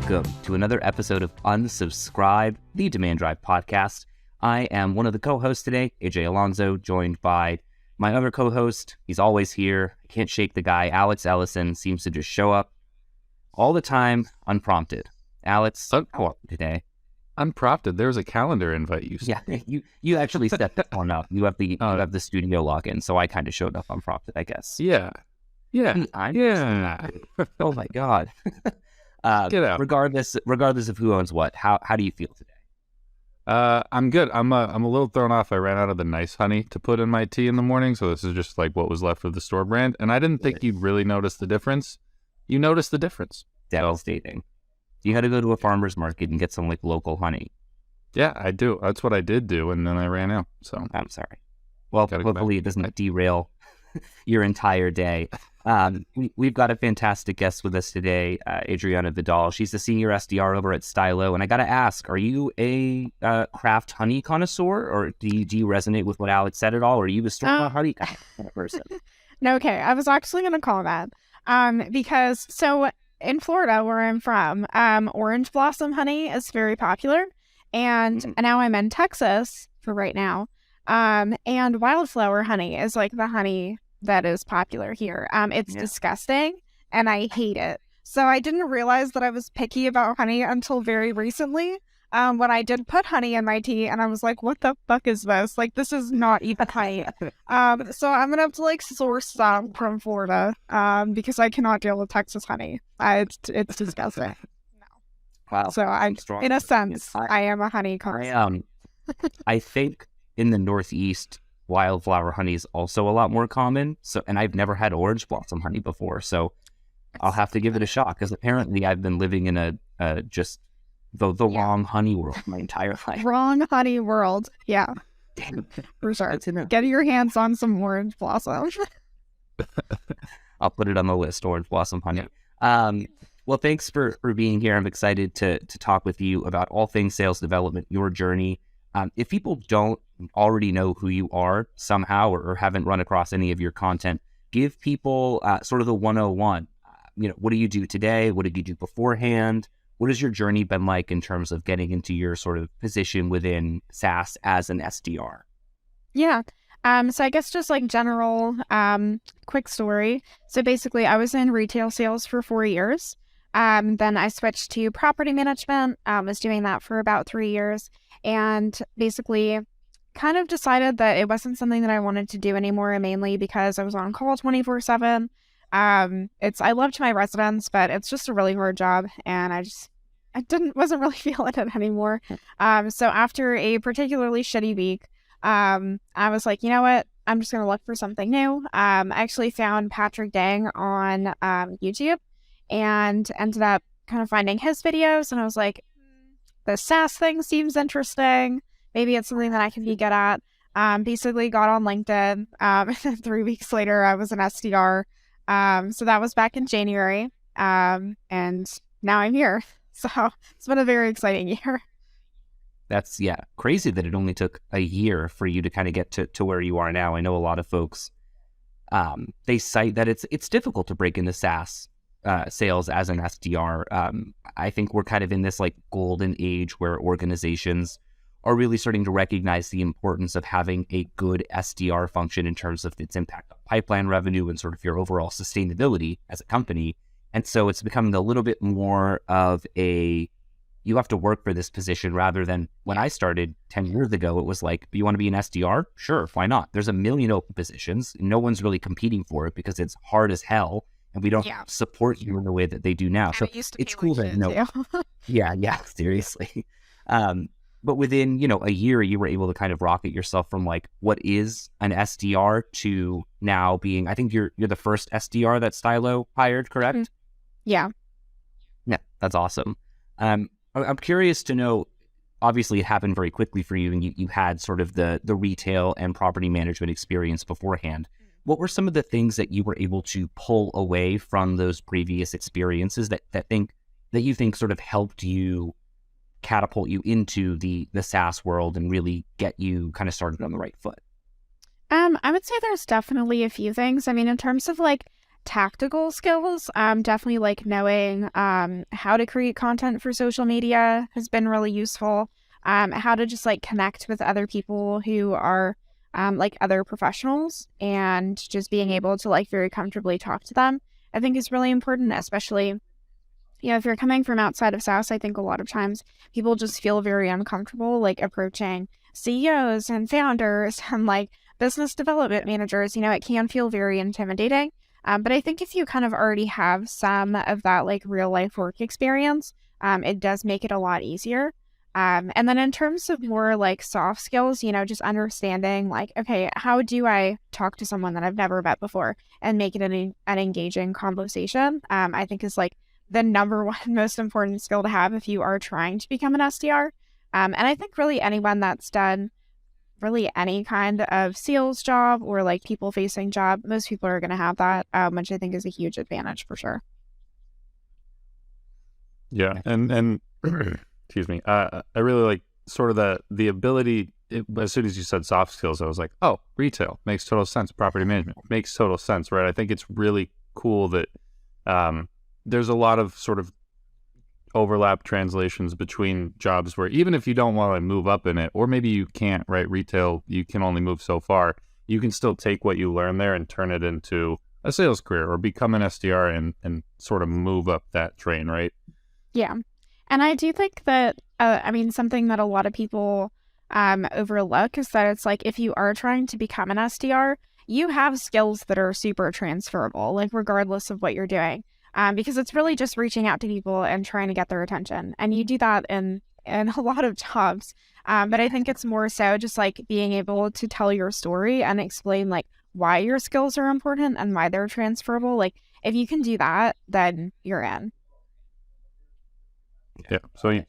Welcome to another episode of Unsubscribe, the Demand Drive podcast. I am one of the co-hosts today, AJ Alonso, joined by my other co-host. He's always here. I can't shake the guy. Alex Ellison seems to just show up all the time, unprompted. Alex, how are you today? Unprompted. There's a calendar invite you. Yeah, you actually set this one up. You have the studio login, so I kind of showed up unprompted, I guess. Yeah. Oh my God. Get out. Regardless of who owns what, how do you feel today? I'm good. I'm a little thrown off. I ran out of the nice honey to put in my tea in the morning, so this is just like what was left of the store brand. And I didn't think you'd really notice the difference. You noticed the difference. Devastating. You had to go to a farmer's market and get some like local honey. Yeah, I do. That's what I did do, and then I ran out. So I'm sorry. Well, hopefully it doesn't derail your entire day. We've got a fantastic guest with us today, Adrianna Vidal. She's the senior SDR over at Stylo. And I got to ask, are you a craft honey connoisseur, or do you resonate with what Alex said at all? Or are you a store honey kind of person? No, okay. I was actually going to call that because in Florida, where I'm from, orange blossom honey is very popular. And now I'm in Texas for right now. And wildflower honey is like the honey that is popular here. It's disgusting and I hate it. So I didn't realize that I was picky about honey until very recently. When I did put honey in my tea and I was like, what the fuck is this? Like, this is not even honey. So I'm gonna have to like source some from Florida because I cannot deal with Texas honey. It's disgusting. No. Wow. So I'm strong. In a sense, I am a honey connoisseur. I think in the Northeast, wildflower honey is also a lot more common. And I've never had orange blossom honey before, so I'll have to give it a shot, because apparently I've been living in a just the wrong honey world my entire life. Wrong honey world. Yeah. Damn. For sure. Get your hands on some orange blossom. I'll put it on the list, orange blossom honey. Well, thanks for being here. I'm excited to talk with you about all things sales development, your journey. If people don't already know who you are somehow, or haven't run across any of your content, give people sort of the 101. What do you do today? What did you do beforehand? What has your journey been like in terms of getting into your sort of position within SaaS as an SDR? Yeah. So I guess just like general quick story. So basically I was in retail sales for 4 years. Then I switched to property management. Was doing that for about 3 years, and basically kind of decided that it wasn't something that I wanted to do anymore, mainly because I was on call 24/7. I loved my residents, but it's just a really hard job, and I wasn't really feeling it anymore. So after a particularly shitty week, I was like, you know what? I'm just going to look for something new. I actually found Patrick Dang on YouTube and ended up kind of finding his videos, and I was like, the SaaS thing seems interesting. Maybe it's something that I can be good at. Basically got on LinkedIn. And then 3 weeks later, I was an SDR. So that was back in January. And now I'm here. So it's been a very exciting year. That's, crazy that it only took a year for you to kind of get to where you are now. I know a lot of folks, they cite that it's difficult to break into SaaS sales as an SDR. I think we're kind of in this like golden age where organizations are really starting to recognize the importance of having a good SDR function in terms of its impact on pipeline revenue and sort of your overall sustainability as a company. And so it's becoming a little bit more of you have to work for this position, rather than when I started 10 years ago, it was like, you want to be an SDR? Sure, why not? There's a million open positions. No one's really competing for it because it's hard as hell, and we don't support you in the way that they do now. So it's cool to know. Yeah, seriously. But within, a year, you were able to kind of rocket yourself from like what is an SDR to now being, I think you're the first SDR that Stylo hired, correct? Mm-hmm. Yeah. Yeah, that's awesome. I'm curious to know, obviously it happened very quickly for you, and you had sort of the retail and property management experience beforehand. What were some of the things that you were able to pull away from those previous experiences that you think sort of helped you catapult you into the SaaS world and really get you kind of started on the right foot? I would say there's definitely a few things. I mean, in terms of like tactical skills, definitely like knowing how to create content for social media has been really useful. How to just like connect with other people who are like other professionals, and just being able to like very comfortably talk to them, I think is really important, especially, if you're coming from outside of SaaS. I think a lot of times people just feel very uncomfortable like approaching CEOs and founders and like business development managers. It can feel very intimidating. But I think if you kind of already have some of that like real life work experience, it does make it a lot easier. And then in terms of more like soft skills, just understanding like, okay, how do I talk to someone that I've never met before and make it an engaging conversation, I think is like the number one most important skill to have if you are trying to become an SDR. And I think really anyone that's done really any kind of sales job or like people facing job, most people are going to have that, which I think is a huge advantage for sure. Yeah. And excuse me. I really like sort of the ability, as soon as you said soft skills, I was like, oh, retail makes total sense. Property management makes total sense, right? I think it's really cool that there's a lot of sort of overlap translations between jobs where even if you don't want to move up in it, or maybe you can't, right? Retail, you can only move so far. You can still take what you learn there and turn it into a sales career or become an SDR and sort of move up that train, right? Yeah. And I do think that, something that a lot of people overlook is that it's like, if you are trying to become an SDR, you have skills that are super transferable, like regardless of what you're doing. Because it's really just reaching out to people and trying to get their attention. And you do that in a lot of jobs. But I think it's more so just like being able to tell your story and explain like why your skills are important and why they're transferable. Like if you can do that, then you're in. Yeah. So you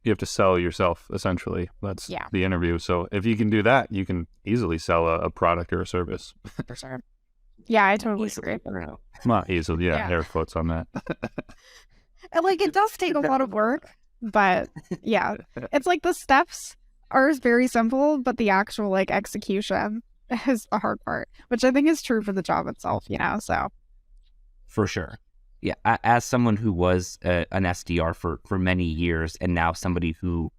have to sell yourself, essentially. That's the interview. So if you can do that, you can easily sell a product or a service. For sure. Yeah, I totally agree. Not easily, air quotes on that. Like it does take a lot of work, but yeah, it's like the steps are very simple, but the actual like execution is the hard part, which I think is true for the job itself, so. For sure. Yeah, as someone who was an SDR for many years, and now somebody who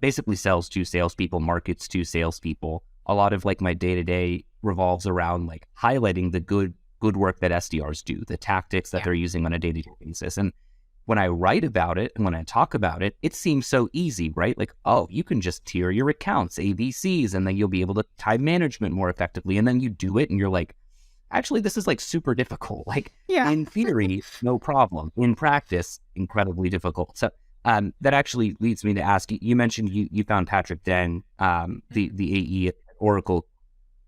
basically sells to salespeople, markets to salespeople, a lot of like my day-to-day revolves around like highlighting the good work that SDRs do, the tactics that they're using on a day-to-day basis. And when I write about it and when I talk about it, it seems so easy, right? Like, oh, you can just tier your accounts, ABCs, and then you'll be able to time management more effectively. And then you do it and you're like, actually, this is like super difficult. Like in theory, no problem. In practice, incredibly difficult. So that actually leads me to ask, you mentioned you found Patrick Deng, the AE at Oracle,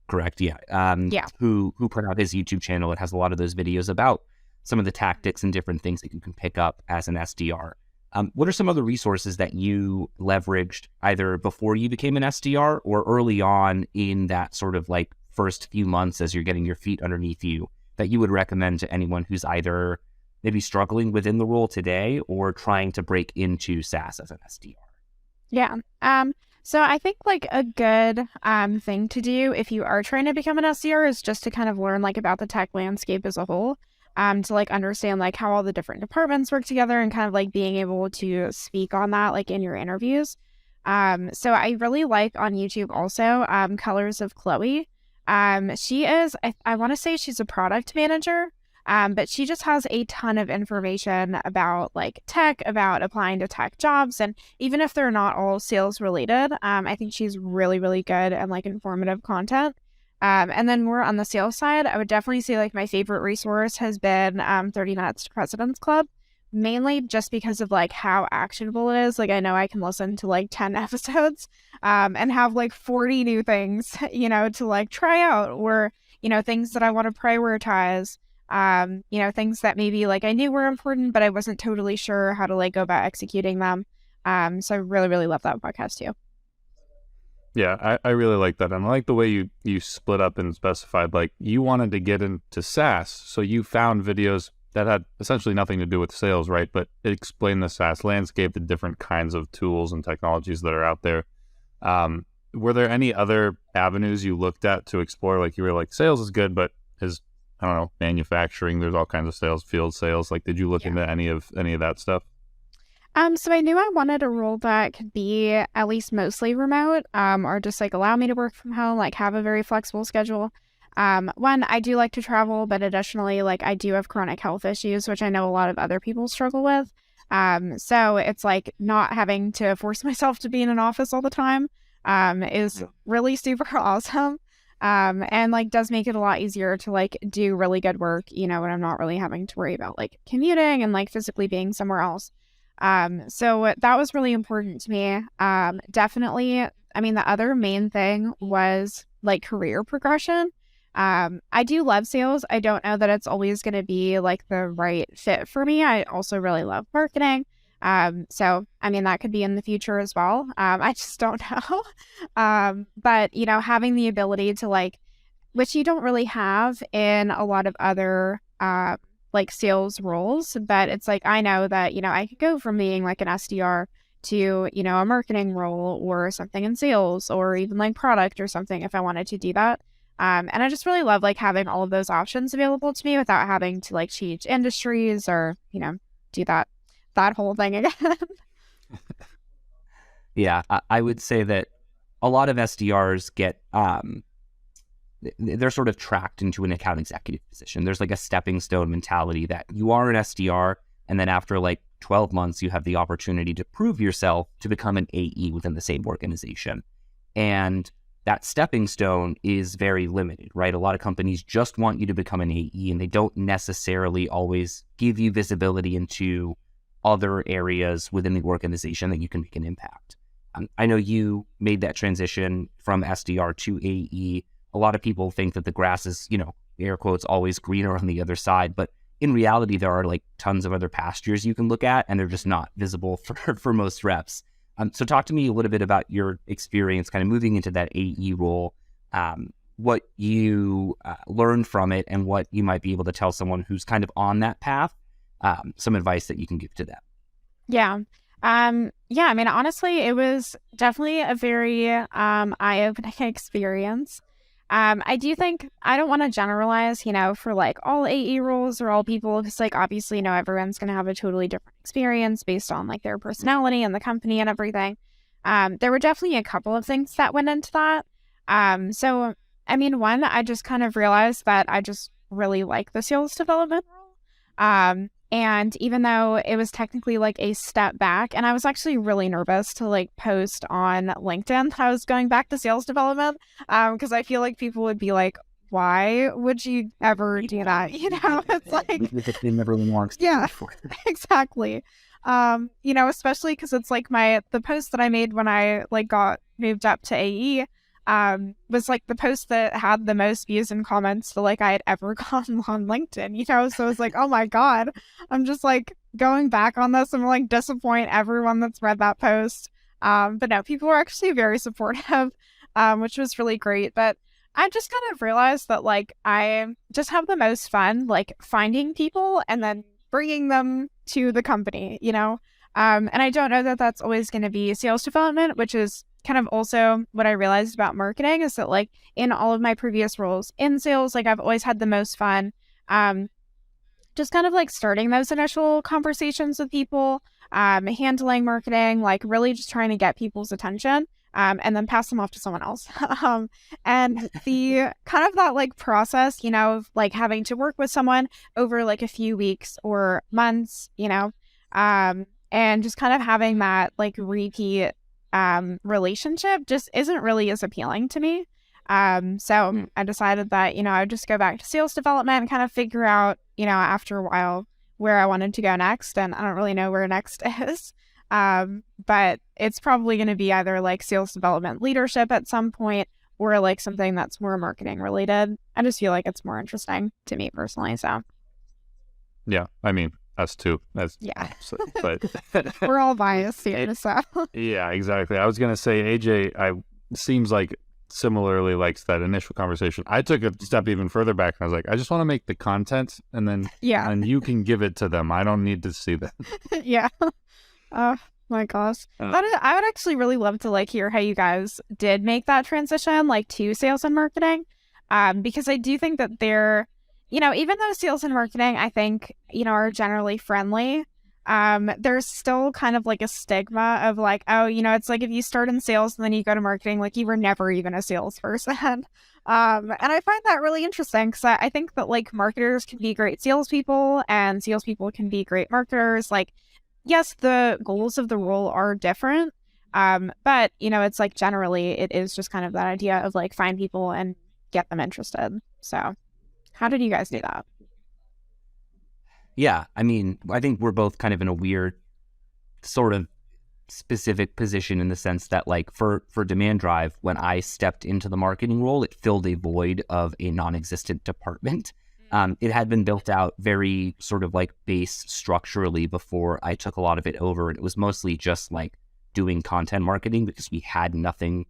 correct? Yeah. Who put out his YouTube channel. It has a lot of those videos about some of the tactics and different things that you can pick up as an SDR. What are some other resources that you leveraged either before you became an SDR or early on in that sort of like first few months as you're getting your feet underneath you that you would recommend to anyone who's either maybe struggling within the role today or trying to break into SaaS as an SDR? Yeah. So I think like a good thing to do if you are trying to become an SDR is just to kind of learn like about the tech landscape as a whole, to like understand like how all the different departments work together and kind of like being able to speak on that like in your interviews. So I really like on YouTube also Colors of Chloe. She is, I want to say she's a product manager. But she just has a ton of information about like tech, about applying to tech jobs. And even if they're not all sales related, I think she's really, really good and like informative content. And then more on the sales side, I would definitely say like my favorite resource has been 30 Minutes to President's Club, mainly just because of like how actionable it is. Like I know I can listen to like 10 episodes and have like 40 new things, to like try out, or, things that I want to prioritize. Things that maybe like I knew were important, but I wasn't totally sure how to like go about executing them. So I really, really love that podcast too. Yeah, I really like that. And I like the way you split up and specified, like you wanted to get into SaaS. So you found videos that had essentially nothing to do with sales, right? But it explained the SaaS landscape, the different kinds of tools and technologies that are out there. Were there any other avenues you looked at to explore? Like you were like, sales is good, but is I don't know, manufacturing. There's all kinds of sales, field sales. Like, did you look into any of that stuff? So I knew I wanted a role that could be at least mostly remote, or just like allow me to work from home, like have a very flexible schedule. One, I do like to travel, but additionally, like I do have chronic health issues, which I know a lot of other people struggle with. So it's like not having to force myself to be in an office all the time, is really super awesome. And like does make it a lot easier to like do really good work, when I'm not really having to worry about like commuting and like physically being somewhere else. So that was really important to me. Definitely, I mean, the other main thing was like career progression. I do love sales. I don't know that it's always going to be like the right fit for me. I also really love marketing. So, I mean, that could be in the future as well. I just don't know. But, having the ability to like, which you don't really have in a lot of other, like sales roles, but it's like, I know that, I could go from being like an SDR to, a marketing role or something in sales or even like product or something if I wanted to do that. And I just really love like having all of those options available to me without having to like change industries or, do that whole thing again. Yeah, I would say that a lot of SDRs get, they're sort of tracked into an account executive position. There's like a stepping stone mentality that you are an SDR, and then after like 12 months, you have the opportunity to prove yourself to become an AE within the same organization. And that stepping stone is very limited, right? A lot of companies just want you to become an AE, and they don't necessarily always give you visibility into other areas within the organization that you can make an impact. I know you made that transition from SDR to AE. A lot of people think that the grass is, air quotes, always greener on the other side. But in reality, there are like tons of other pastures you can look at, and they're just not visible for most reps. So talk to me a little bit about your experience kind of moving into that AE role, what you learned from it, and what you might be able to tell someone who's kind of on that path, some advice that you can give to them. Yeah. Yeah, I mean, honestly, it was definitely a very eye-opening experience. I do think I don't want to generalize, for like all AE roles or all people, because like obviously, everyone's going to have a totally different experience based on like their personality and the company and everything. There were definitely a couple of things that went into that. So, I mean, one, I just kind of realized that I just really like the sales development role. And even though it was technically like a step back, and I was actually really nervous to like post on LinkedIn that I was going back to sales development, because I feel like people would be like, why would you ever do that? It's like, never wants to. Yeah, exactly. Especially because it's like the post that I made when I like got moved up to AE, was like the post that had the most views and comments that like I had ever gotten on LinkedIn, so it's like, oh my God, I'm just like going back on this and like disappoint everyone that's read that post. But no, people were actually very supportive, which was really great. But I just kind of realized that like I just have the most fun like finding people and then bringing them to the company, and I don't know that that's always going to be sales development, which is kind of also what I realized about marketing is that like in all of my previous roles in sales, like I've always had the most fun, just kind of like starting those initial conversations with people, handling marketing, like really just trying to get people's attention, and then pass them off to someone else. And the kind of that like process, of like having to work with someone over like a few weeks or months, and just kind of having that like repeat relationship just isn't really as appealing to me. So I decided that, I would just go back to sales development and kind of figure out, after a while where I wanted to go next. And I don't really know where next is. But it's probably going to be either like sales development leadership at some point or like something that's more marketing related. I just feel like it's more interesting to me personally. So yeah, I mean, us too. That's yeah, but we're all biased here. So yeah, exactly. I was gonna say AJ, seems like similarly likes that initial conversation. I took a step even further back and I was like, I just want to make the content and then and you can give it to them. I don't need to see that. Yeah. Oh my gosh. I would actually really love to like hear how you guys did make that transition like to sales and marketing. Because I do think that there even though sales and marketing, I think, are generally friendly, there's still kind of like a stigma of like, oh, it's like if you start in sales and then you go to marketing, like you were never even a salesperson. And I find that really interesting because I think that like marketers can be great salespeople and salespeople can be great marketers. Like, yes, the goals of the role are different. But it's like generally it is just kind of that idea of like find people and get them interested. So how did you guys do that? Yeah, I mean, I think we're both kind of in a weird sort of specific position in the sense that like for Demand Drive, when I stepped into the marketing role, it filled a void of a non-existent department. It had been built out very sort of like base structurally before I took a lot of it over. And it was mostly just like doing content marketing because we had nothing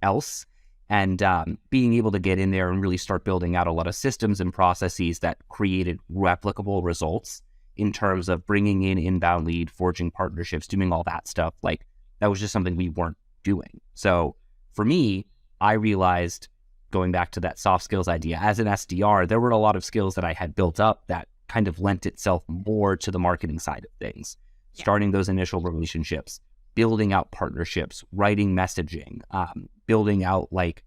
else. And being able to get in there and really start building out a lot of systems and processes that created replicable results in terms of bringing in inbound lead, forging partnerships, doing all that stuff. Like that was just something we weren't doing. So for me, I realized, going back to that soft skills idea, as an SDR, there were a lot of skills that I had built up that kind of lent itself more to the marketing side of things. Starting those initial relationships, building out partnerships, writing messaging, building out like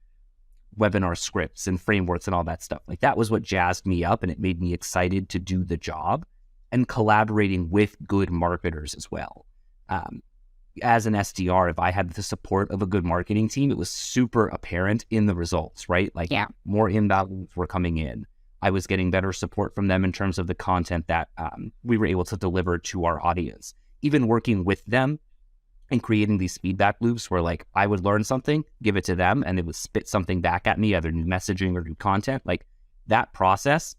webinar scripts and frameworks and all that stuff. Like that was what jazzed me up and it made me excited to do the job, and collaborating with good marketers as well. As an SDR, if I had the support of a good marketing team, it was super apparent in the results, right? Like more inbound were coming in. I was getting better support from them in terms of the content that we were able to deliver to our audience. Even working with them and creating these feedback loops where like I would learn something, give it to them, and it would spit something back at me, either new messaging or new content. Like that process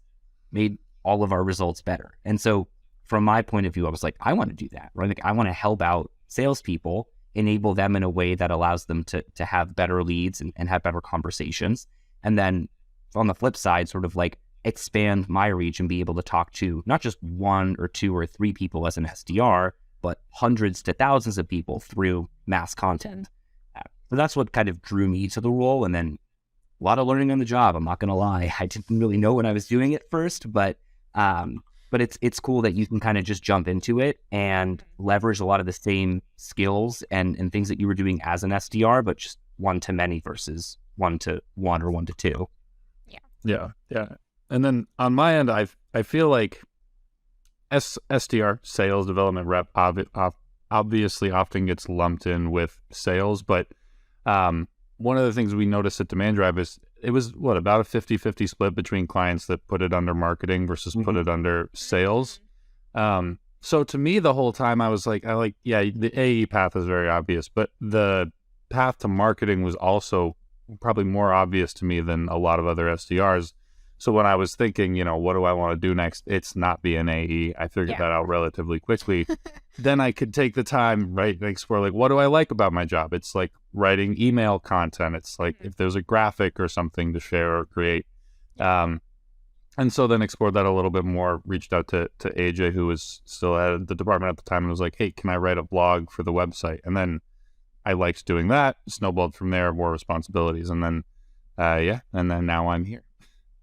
made all of our results better. And so from my point of view, I was like, I want to do that, right? Like I want to help out salespeople, enable them in a way that allows them to have better leads and have better conversations. And then on the flip side, sort of like expand my reach and be able to talk to not just one or two or three people as an SDR, but hundreds to thousands of people through mass content. So that's what kind of drew me to the role. And then a lot of learning on the job. I'm not going to lie. I didn't really know when I was doing it first, but it's cool that you can kind of just jump into it and leverage a lot of the same skills and things that you were doing as an SDR, but just one to many versus one to one or one to two. Yeah. And then on my end, I feel like SDR, sales development rep, obviously often gets lumped in with sales, but one of the things we noticed at Demand Drive is it was about a 50-50 split between clients that put it under marketing versus put it under sales. So to me, the whole time I was like, the AE path is very obvious, but the path to marketing was also probably more obvious to me than a lot of other SDRs. So when I was thinking, what do I want to do next? It's not be an AE. I figured that out relatively quickly. Then I could take the time, right, and explore, like, what do I like about my job? It's like writing email content. It's like if there's a graphic or something to share or create. And so then explored that a little bit more, reached out to AJ, who was still at the department at the time, and was like, hey, can I write a blog for the website? And then I liked doing that, snowballed from there, more responsibilities. And then, and then now I'm here.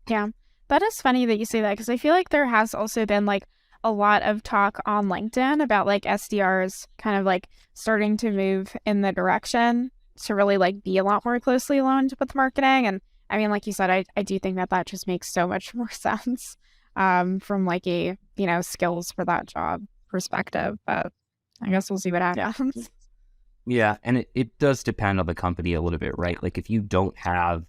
Yeah, that is funny that you say that because I feel like there has also been like a lot of talk on LinkedIn about like SDRs kind of like starting to move in the direction to really like be a lot more closely aligned with marketing. And I mean, like you said, I do think that just makes so much more sense from like a, skills for that job perspective. But I guess we'll see what happens. Yeah, and it does depend on the company a little bit, right? Like if you don't have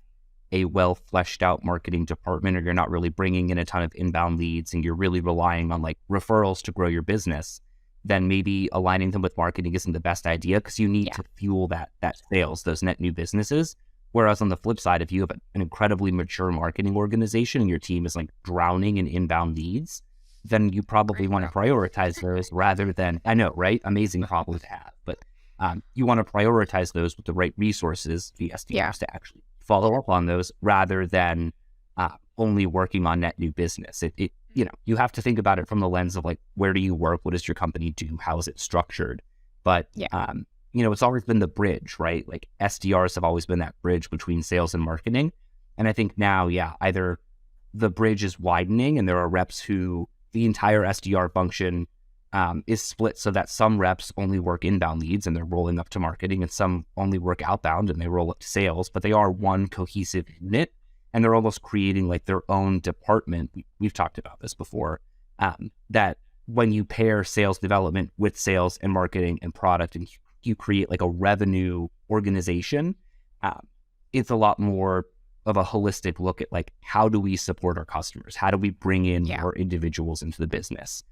a well fleshed out marketing department, or you're not really bringing in a ton of inbound leads and you're really relying on like referrals to grow your business, then maybe aligning them with marketing isn't the best idea because you need to fuel that sales, those net new businesses. Whereas on the flip side, if you have an incredibly mature marketing organization and your team is like drowning in inbound leads, then you probably want to prioritize those rather than, I know, right? Amazing problem to have, but you want to prioritize those with the right resources, the SDRs, to actually follow up on those rather than only working on net new business. You have to think about it from the lens of like, where do you work? What does your company do? How is it structured? But, it's always been the bridge, right? Like SDRs have always been that bridge between sales and marketing. And I think now, either the bridge is widening, and there are reps who the entire SDR function is split so that some reps only work inbound leads and they're rolling up to marketing, and some only work outbound and they roll up to sales, but they are one cohesive unit, and they're almost creating like their own department. We've talked about this before, that when you pair sales development with sales and marketing and product, and you create like a revenue organization, it's a lot more of a holistic look at like, how do we support our customers? How do we bring in more individuals into the business?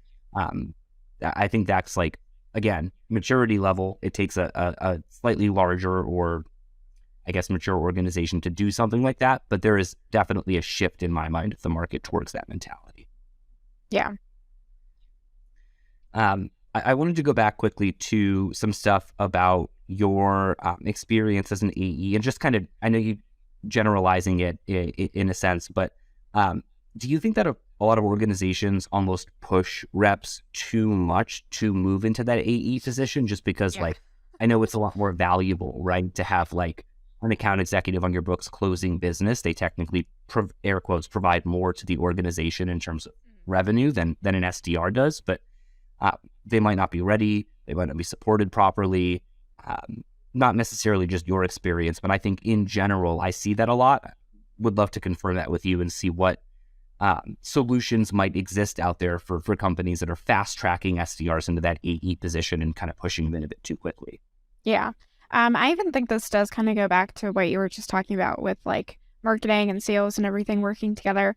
I think that's like, again, maturity level. It takes a slightly larger, or I guess mature organization to do something like that. But there is definitely a shift in my mind of the market towards that mentality. Yeah. I wanted to go back quickly to some stuff about your experience as an AE, and just kind of, I know you generalizing it in a sense, but do you think that a lot of organizations almost push reps too much to move into that AE position, just because like, I know it's a lot more valuable, right, to have like an account executive on your books closing business. They technically, air quotes, provide more to the organization in terms of revenue than an SDR does, but they might not be ready. They might not be supported properly. Not necessarily just your experience, but I think in general, I see that a lot. Would love to confirm that with you and see what solutions might exist out there for companies that are fast tracking SDRs into that AE position and kind of pushing them in a bit too quickly. Yeah. I even think this does kind of go back to what you were just talking about with like marketing and sales and everything working together.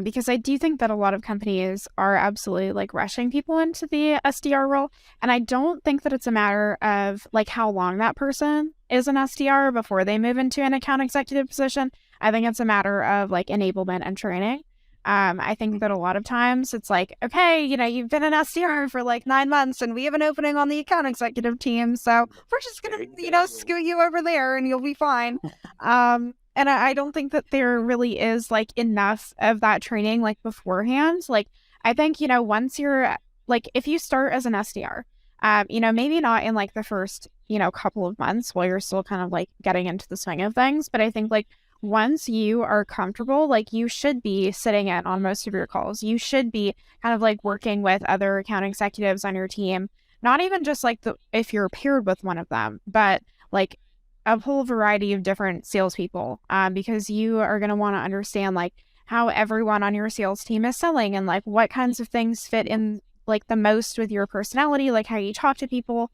Because I do think that a lot of companies are absolutely like rushing people into the SDR role. And I don't think that it's a matter of like how long that person is an SDR before they move into an account executive position. I think it's a matter of like enablement and training. I think that a lot of times it's like, okay, you've been an SDR for like 9 months and we have an opening on the account executive team. So we're just going to, scoot you over there and you'll be fine. And I don't think that there really is like enough of that training like beforehand. Like, I think, once you're like, if you start as an SDR, maybe not in like the first, couple of months while you're still kind of like getting into the swing of things. But I think like once you are comfortable, like you should be sitting in on most of your calls. You should be kind of like working with other account executives on your team, not even just like if you're paired with one of them, but like a whole variety of different salespeople, because you are going to want to understand like how everyone on your sales team is selling and like what kinds of things fit in like the most with your personality, like how you talk to people,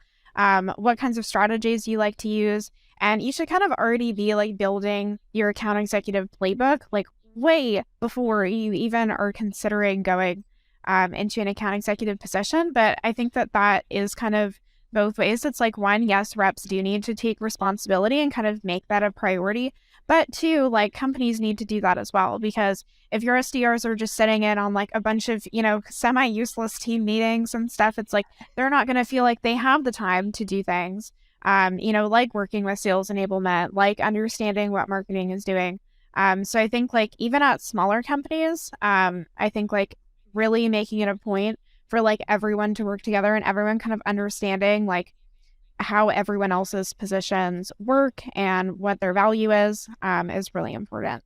what kinds of strategies you like to use. And you should kind of already be like building your account executive playbook like way before you even are considering going into an account executive position. But I think that is kind of both ways. It's like, one, yes, reps do need to take responsibility and kind of make that a priority. But two, like companies need to do that as well, because if your SDRs are just sitting in on like a bunch of, semi-useless team meetings and stuff, it's like they're not going to feel like they have the time to do things, like working with sales enablement, like understanding what marketing is doing. So I think like even at smaller companies, I think like really making it a point for like everyone to work together and everyone kind of understanding like how everyone else's positions work and what their value is really important.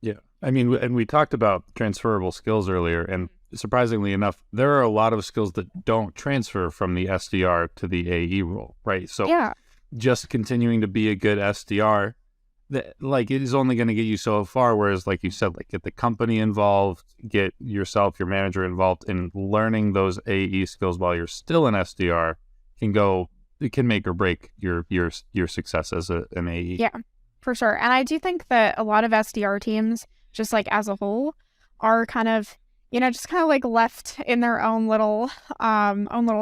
Yeah. I mean, and we talked about transferable skills earlier, and surprisingly enough, there are a lot of skills that don't transfer from the SDR to the AE role, right? So just continuing to be a good SDR, that like it is only going to get you so far. Whereas, like you said, like get the company involved, get yourself, your manager involved in learning those AE skills while you're still an SDR it can make or break your success as an AE. Yeah, for sure. And I do think that a lot of SDR teams, just like as a whole, are kind of, just kind of like left in their own little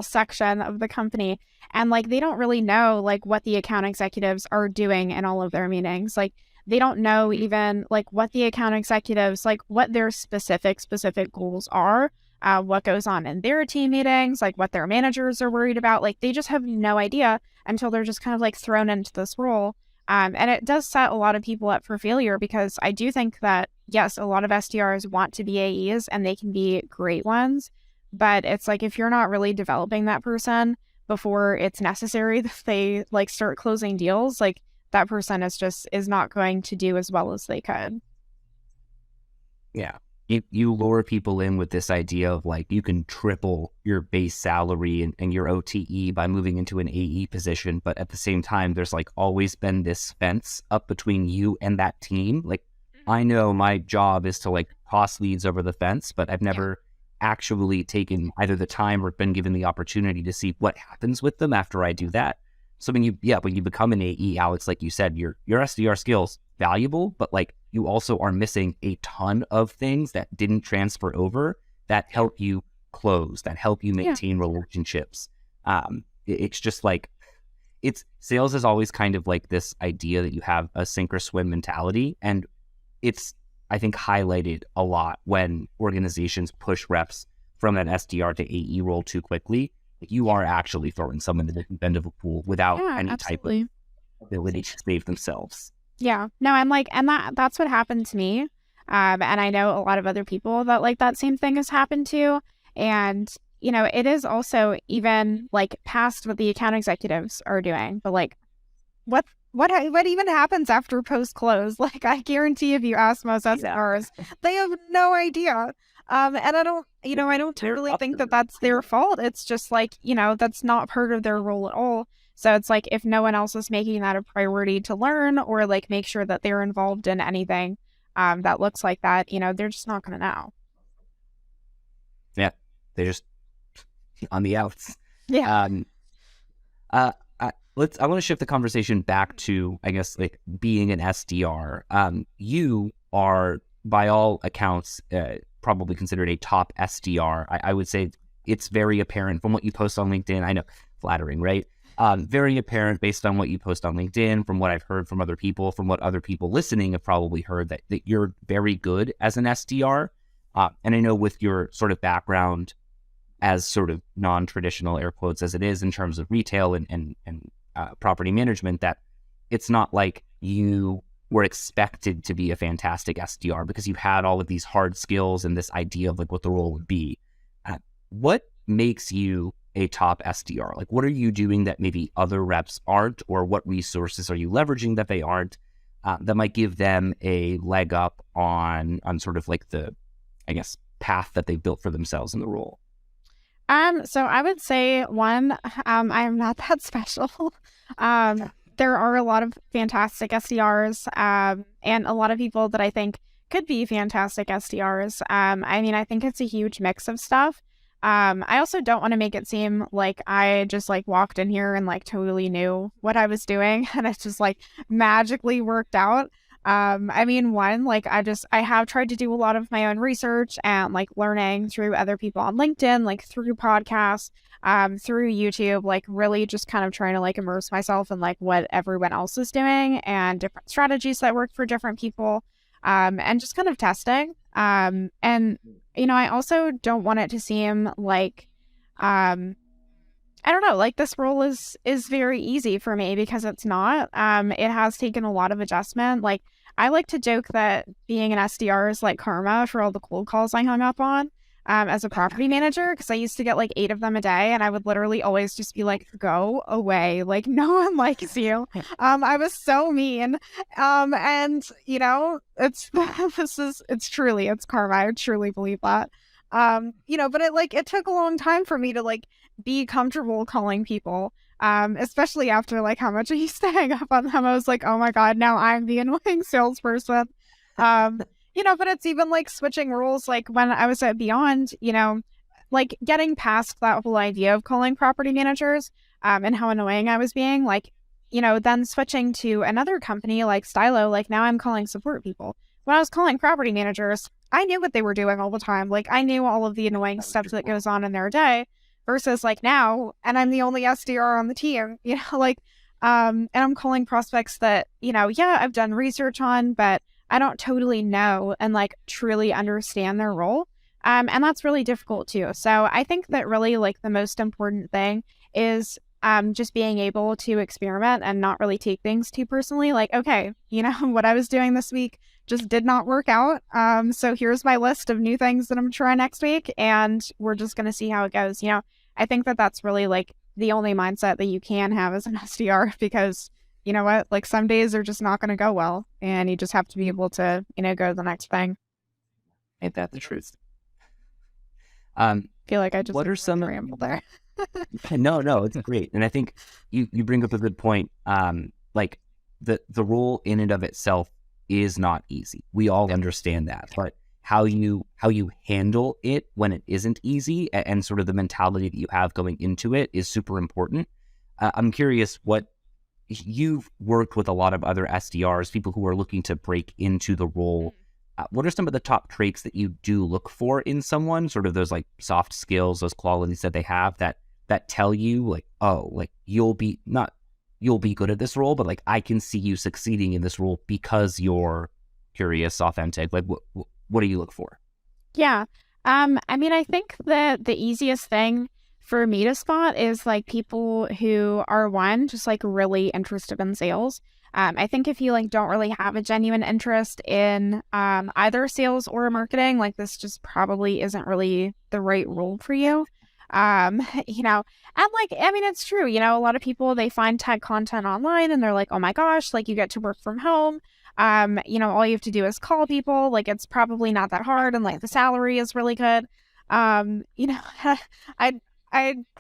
section of the company. And like, they don't really know like what the account executives are doing in all of their meetings. Like, they don't know even like what the account executives, like what their specific goals are, what goes on in their team meetings, like what their managers are worried about. Like, they just have no idea until they're just kind of like thrown into this role. And it does set a lot of people up for failure, because I do think that, yes, a lot of SDRs want to be AEs and they can be great ones. But it's like, if you're not really developing that person before it's necessary that they like start closing deals, like that person is not going to do as well as they could. Yeah. You lure people in with this idea of like you can triple your base salary and your OTE by moving into an AE position. But at the same time, there's like always been this fence up between you and that team. Like I know my job is to like toss leads over the fence, but I've never actually taken either the time or been given the opportunity to see what happens with them after I do that. So when you become an AE, Alex, like you said, your SDR skills valuable, but like you also are missing a ton of things that didn't transfer over that help you close, that help you maintain relationships. It's just like sales is always kind of like this idea that you have a sink or swim mentality, and it's I think highlighted a lot when organizations push reps from that SDR to AE role too quickly. You are actually throwing someone in the deep end of a pool without any type of ability to save themselves. Yeah, no, I'm like, and that's what happened to me. And I know a lot of other people that like that same thing has happened to. And, you know, it is also even like past what the account executives are doing, but like what even happens after post close? Like I guarantee if you ask most SDRs, they have no idea. And I don't totally think that that's their fault. It's just like, you know, that's not part of their role at all. So it's like if no one else is making that a priority to learn or like make sure that they're involved in anything that looks like that, you know, they're just not going to know. Yeah, they're just on the outs. Yeah. I want to shift the conversation back to, I guess, like being an SDR. You are, by all accounts, probably considered a top SDR. I would say it's very apparent from what you post on LinkedIn. I know, flattering, right? Very apparent based on what you post on LinkedIn, from what I've heard from other people, from what other people listening have probably heard, that you're very good as an SDR. And I know with your sort of background as sort of non-traditional, air quotes, as it is in terms of retail and property management, that it's not like you were expected to be a fantastic SDR because you had all of these hard skills and this idea of like what the role would be. What makes you a top SDR? Like, what are you doing that maybe other reps aren't, or what resources are you leveraging that they aren't, that might give them a leg up on sort of like the, I guess, path that they built for themselves in the role? So I would say one, I am not that special. There are a lot of fantastic SDRs, and a lot of people that I think could be fantastic SDRs. I mean, I think it's a huge mix of stuff. I also don't want to make it seem like I just like walked in here and like totally knew what I was doing and it just like magically worked out. I mean, one, like I have tried to do a lot of my own research and like learning through other people on LinkedIn, like through podcasts, through YouTube, like really just kind of trying to like immerse myself in like what everyone else is doing and different strategies that work for different people, and just kind of testing. And you know, I also don't want it to seem like, I don't know, like this role is very easy for me, because it's not. It has taken a lot of adjustment. Like I like to joke that being an SDR is like karma for all the cold calls I hung up on as a property manager, because I used to get like 8 of them a day, and I would literally always just be like, go away, like no one likes you. I was so mean. And you know, it's karma. I truly believe that. You know, but it took a long time for me to like be comfortable calling people, especially after like how much I used to hang up on them. I was like, oh my God, now I'm the annoying salesperson. You know, but it's even like switching roles. Like when I was at Beyond, you know, like getting past that whole idea of calling property managers, and how annoying I was being, like, you know, then switching to another company like Stylo, like now I'm calling support people. When I was calling property managers, I knew what they were doing all the time. Like I knew all of the annoying stuff that goes on in their day, versus like now, and I'm the only SDR on the team, you know, like, and I'm calling prospects that, you know, yeah, I've done research on, but I don't totally know and like truly understand their role. And that's really difficult too. So I think that really like the most important thing is just being able to experiment and not really take things too personally. Like, okay, you know, what I was doing this week just did not work out. So here's my list of new things that I'm trying next week, and we're just going to see how it goes. You know, I think that that's really like the only mindset that you can have as an SDR, because you know what, like some days are just not going to go well, and you just have to be able to, you know, go to the next thing. Ain't that the truth? Feel like I just what are some ramble there. No, it's great. And I think you bring up a good point. Like the role in and of itself is not easy. We all understand that, but how you handle it when it isn't easy and sort of the mentality that you have going into it is super important. I'm curious, what you've worked with a lot of other SDRs, people who are looking to break into the role. What are some of the top traits that you do look for in someone, sort of those like soft skills, those qualities that they have that tell you like, oh, like you'll be good at this role, but like I can see you succeeding in this role because you're curious, authentic. Like what do you look for? Yeah. I mean, I think that the easiest thing for me to spot is like people who are just like really interested in sales. I think if you like don't really have a genuine interest in either sales or marketing, like this just probably isn't really the right role for you. And like, I mean, it's true, a lot of people, they find tech content online and they're like, oh my gosh, like you get to work from home. All you have to do is call people, like it's probably not that hard, and like the salary is really good. I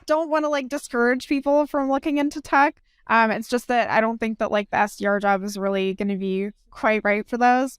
don't want to like discourage people from looking into tech. It's just that I don't think that like the SDR job is really going to be quite right for those.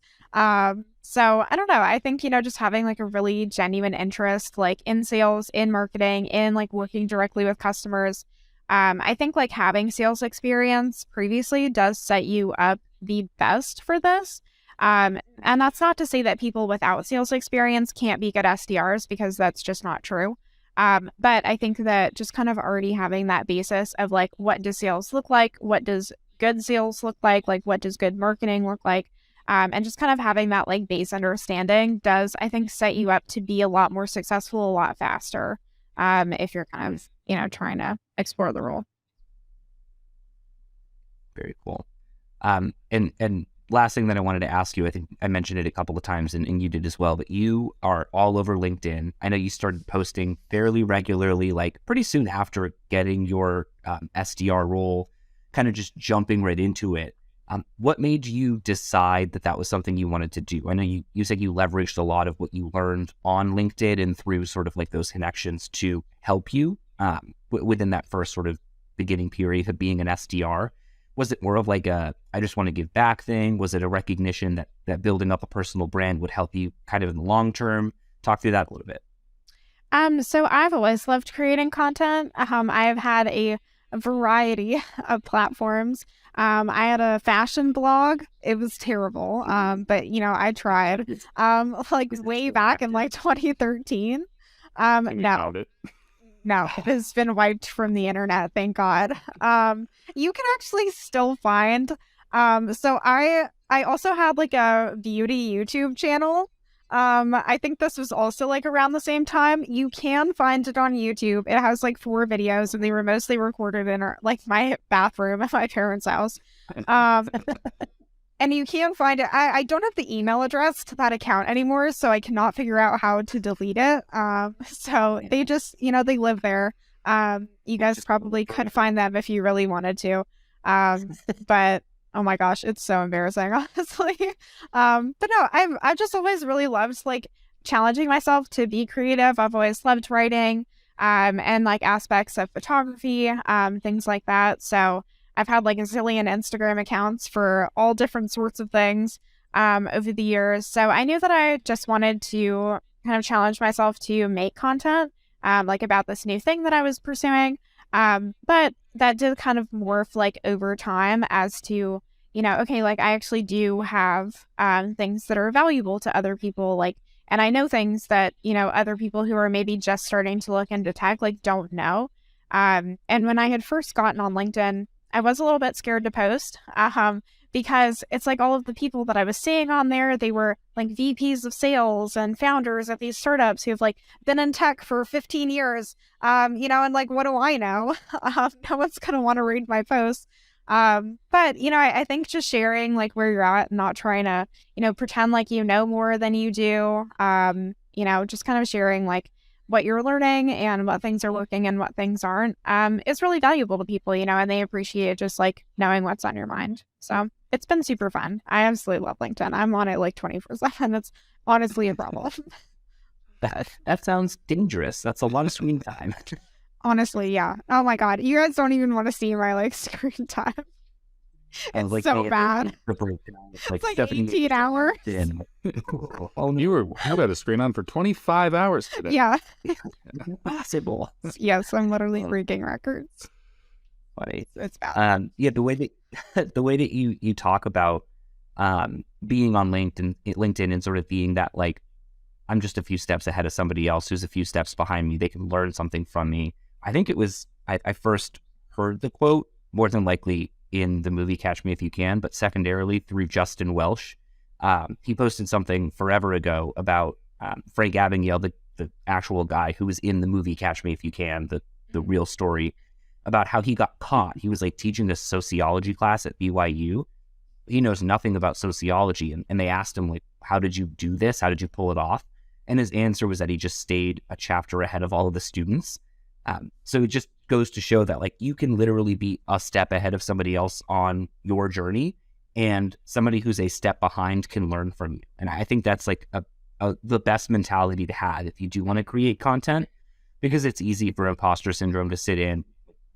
So I don't know. I think, just having like a really genuine interest, like in sales, in marketing, in like working directly with customers. I think like having sales experience previously does set you up the best for this. And that's not to say that people without sales experience can't be good SDRs, because that's just not true. But I think that just kind of already having that basis of like, what does sales look like? What does good sales look like? Like, what does good marketing look like? And just kind of having that like base understanding does, I think, set you up to be a lot more successful, a lot faster, if you're kind of, trying to explore the role. Very cool. And last thing that I wanted to ask you, I think I mentioned it a couple of times and you did as well, but you are all over LinkedIn. I know you started posting fairly regularly, like pretty soon after getting your SDR role, kind of just jumping right into it. What made you decide that was something you wanted to do? I know you said you leveraged a lot of what you learned on LinkedIn and through sort of like those connections to help you within that first sort of beginning period of being an SDR. Was it more of like I just want to give back thing? Was it a recognition that building up a personal brand would help you kind of in the long term? Talk through that a little bit. So I've always loved creating content. I have had a variety of platforms. I had a fashion blog. It was terrible. But I tried. Like way back in like 2013. No, it has been wiped from the internet, thank God. You can actually still find. So I also had like a beauty YouTube channel. I think this was also like around the same time. You can find it on YouTube. It has like 4 videos, and they were mostly recorded in my bathroom at my parents' house. And you can find it. I don't have the email address to that account anymore, so I cannot figure out how to delete it. So they just, they live there. You guys probably could find them if you really wanted to. But oh my gosh, it's so embarrassing, honestly. But no, I've just always really loved like challenging myself to be creative. I've always loved writing, and like aspects of photography, things like that. So I've had like a zillion Instagram accounts for all different sorts of things over the years. So I knew that I just wanted to kind of challenge myself to make content like about this new thing that I was pursuing. But that did kind of morph like over time as to, okay, like I actually do have things that are valuable to other people, like, and I know things that, other people who are maybe just starting to look into tech like don't know. And when I had first gotten on LinkedIn, I was a little bit scared to post because it's like all of the people that I was seeing on there, they were like VPs of sales and founders at these startups who have like been in tech for 15 years, and like, what do I know? No one's going to want to read my posts. But, I think just sharing like where you're at and not trying to, pretend like you know more than you do, just kind of sharing like what you're learning and what things are working and what things aren't, is really valuable to people, and they appreciate just like knowing what's on your mind. So it's been super fun. I absolutely love LinkedIn. I'm on it like 24/7. It's honestly a problem. That sounds dangerous. That's a lot of screen time. Honestly, yeah. Oh my God. You guys don't even want to see my like screen time. It's like, so hey, bad. It's like 18 hours. Oh, you had a screen on for 25 hours today. Yeah. Impossible. Yes, I'm literally breaking records. Funny. It's bad. The way that you talk about being on LinkedIn and sort of being that like, I'm just a few steps ahead of somebody else who's a few steps behind me. They can learn something from me. I think it was I first heard the quote more than likely in the movie Catch Me If You Can, but secondarily through Justin Welsh. He posted something forever ago about Frank Abagnale, the actual guy who was in the movie Catch Me If You Can, the real story, about how he got caught. He was like teaching a sociology class at BYU. He knows nothing about sociology. And they asked him, like, how did you do this? How did you pull it off? And his answer was that he just stayed a chapter ahead of all of the students. So it just goes to show that like you can literally be a step ahead of somebody else on your journey, and somebody who's a step behind can learn from you. And I think that's like the best mentality to have if you do want to create content, because it's easy for imposter syndrome to sit in.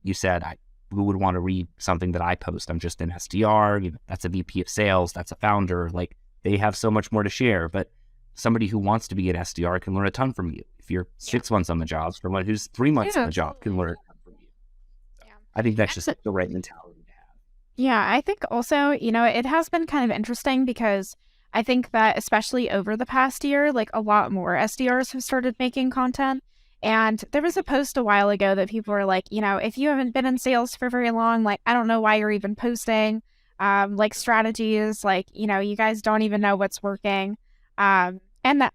You said, who would want to read something that I post? I'm just an SDR. That's a VP of sales. That's a founder. Like, they have so much more to share. But somebody who wants to be an SDR can learn a ton from you. If you're 6 months on the job, someone who's 3 months on the job can learn a ton from you. Yeah. I think that's just the right mentality to have. Yeah, I think also, it has been kind of interesting because I think that especially over the past year, like a lot more SDRs have started making content. And there was a post a while ago that people were like, if you haven't been in sales for very long, like, I don't know why you're even posting, like strategies, like, you guys don't even know what's working. And that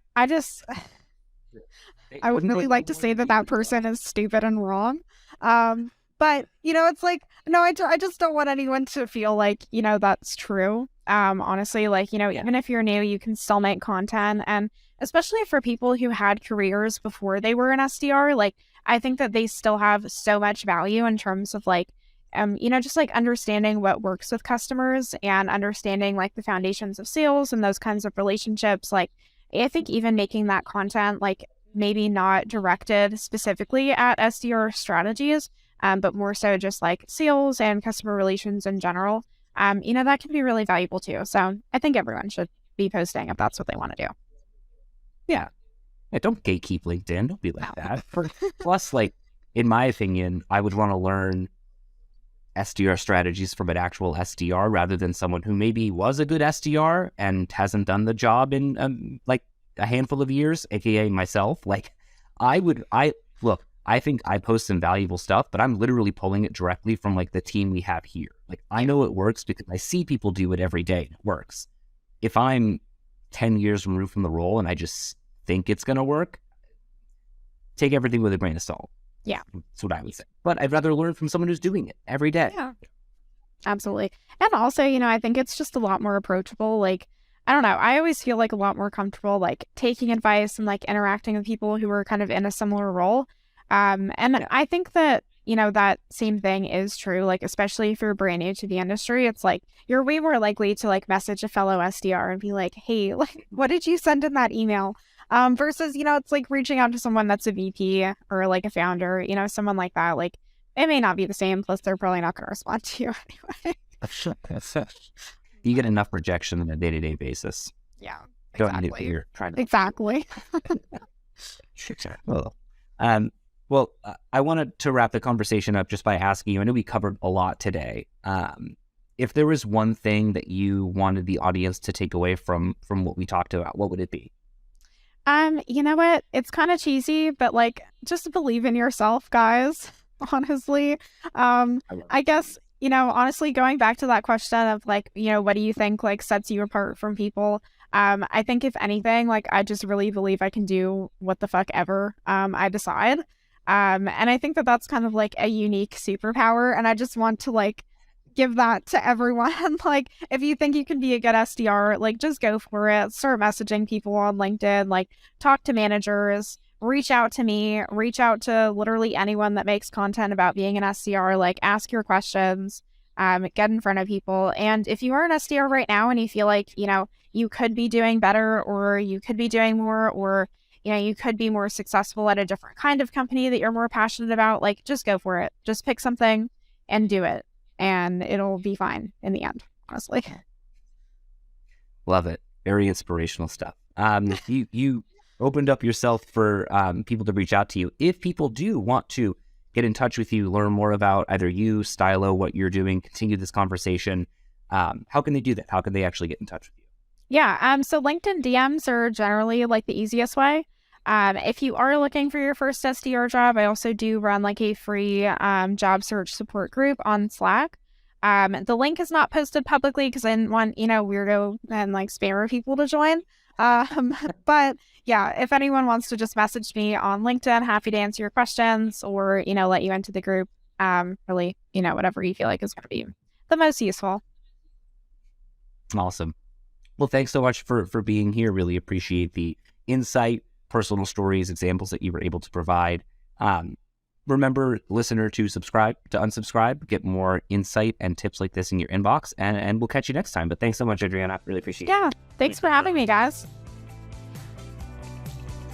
I would really like to say that person is stupid and wrong. But, it's like, no, I just don't want anyone to feel like, that's true. Honestly, like, even if you're new, you can still make content. And especially for people who had careers before they were an SDR, like, I think that they still have so much value in terms of like, just like understanding what works with customers and understanding like the foundations of sales and those kinds of relationships. Like, I think even making that content, like maybe not directed specifically at SDR strategies, but more so just like sales and customer relations in general, that can be really valuable too. So I think everyone should be posting if that's what they want to do. Yeah. Don't gatekeep LinkedIn. Don't be like that. Plus, like, in my opinion, I would want to learn SDR strategies from an actual SDR rather than someone who maybe was a good SDR and hasn't done the job in like a handful of years, aka myself. Like, I think I post some valuable stuff, but I'm literally pulling it directly from like the team we have here. Like, I know it works because I see people do it every day and it works. If I'm 10 years removed from the role and I just think it's going to work, take everything with a grain of salt. Yeah. That's what I would say. But I'd rather learn from someone who's doing it every day. Yeah. Absolutely. And also, I think it's just a lot more approachable. Like, I don't know. I always feel like a lot more comfortable, like taking advice and like interacting with people who are kind of in a similar role. And I think that, that same thing is true, like, especially if you're brand new to the industry, it's like, you're way more likely to like message a fellow SDR and be like, hey, like, what did you send in that email? Versus, it's like reaching out to someone that's a VP or like a founder, someone like that, like, it may not be the same, plus they're probably not going to respond to you anyway. You get enough rejection on a day-to-day basis. Yeah, exactly. You're trying to... Exactly. Well, I wanted to wrap the conversation up just by asking you, I know we covered a lot today. If there was one thing that you wanted the audience to take away from what we talked about, what would it be? You know what? It's kind of cheesy, but like, just believe in yourself, guys. Honestly, I guess, honestly, going back to that question of like, what do you think like sets you apart from people? I think if anything, like, I just really believe I can do what the fuck ever I decide. And I think that that's kind of like a unique superpower. And I just want to like give that to everyone. Like, if you think you can be a good SDR, like, just go for it. Start messaging people on LinkedIn, like, talk to managers, reach out to me, reach out to literally anyone that makes content about being an SDR, like ask your questions, get in front of people. And if you are an SDR right now and you feel like, you could be doing better, or you could be doing more, or, you could be more successful at a different kind of company that you're more passionate about, like just go for it. Just pick something and do it. And it'll be fine in the end, honestly. Love it. Very inspirational stuff. You opened up yourself for people to reach out to you. If people do want to get in touch with you, learn more about either you, Stylo, what you're doing, continue this conversation, how can they do that? How can they actually get in touch with you? Yeah, so LinkedIn DMs are generally like the easiest way. If you are looking for your first SDR job, I also do run like a free job search support group on Slack. The link is not posted publicly because I didn't want, weirdo and like spammer people to join. But yeah, if anyone wants to just message me on LinkedIn, happy to answer your questions or, let you into the group. Really, whatever you feel like is going to be the most useful. Awesome. Well, thanks so much for being here. Really appreciate the insight, personal stories, examples that you were able to provide. Remember, listener, to subscribe, to unsubscribe, get more insight and tips like this in your inbox, and we'll catch you next time. But thanks so much, Adrianna. Really appreciate it. Yeah, thanks for having me, guys.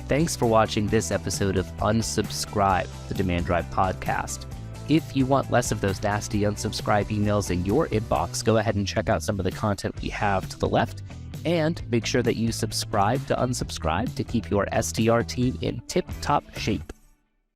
Thanks for watching this episode of Unsubscribe, the Demand Drive podcast. If you want less of those nasty unsubscribe emails in your inbox, go ahead and check out some of the content we have to the left, and make sure that you subscribe to Unsubscribe to keep your SDR team in tip-top shape.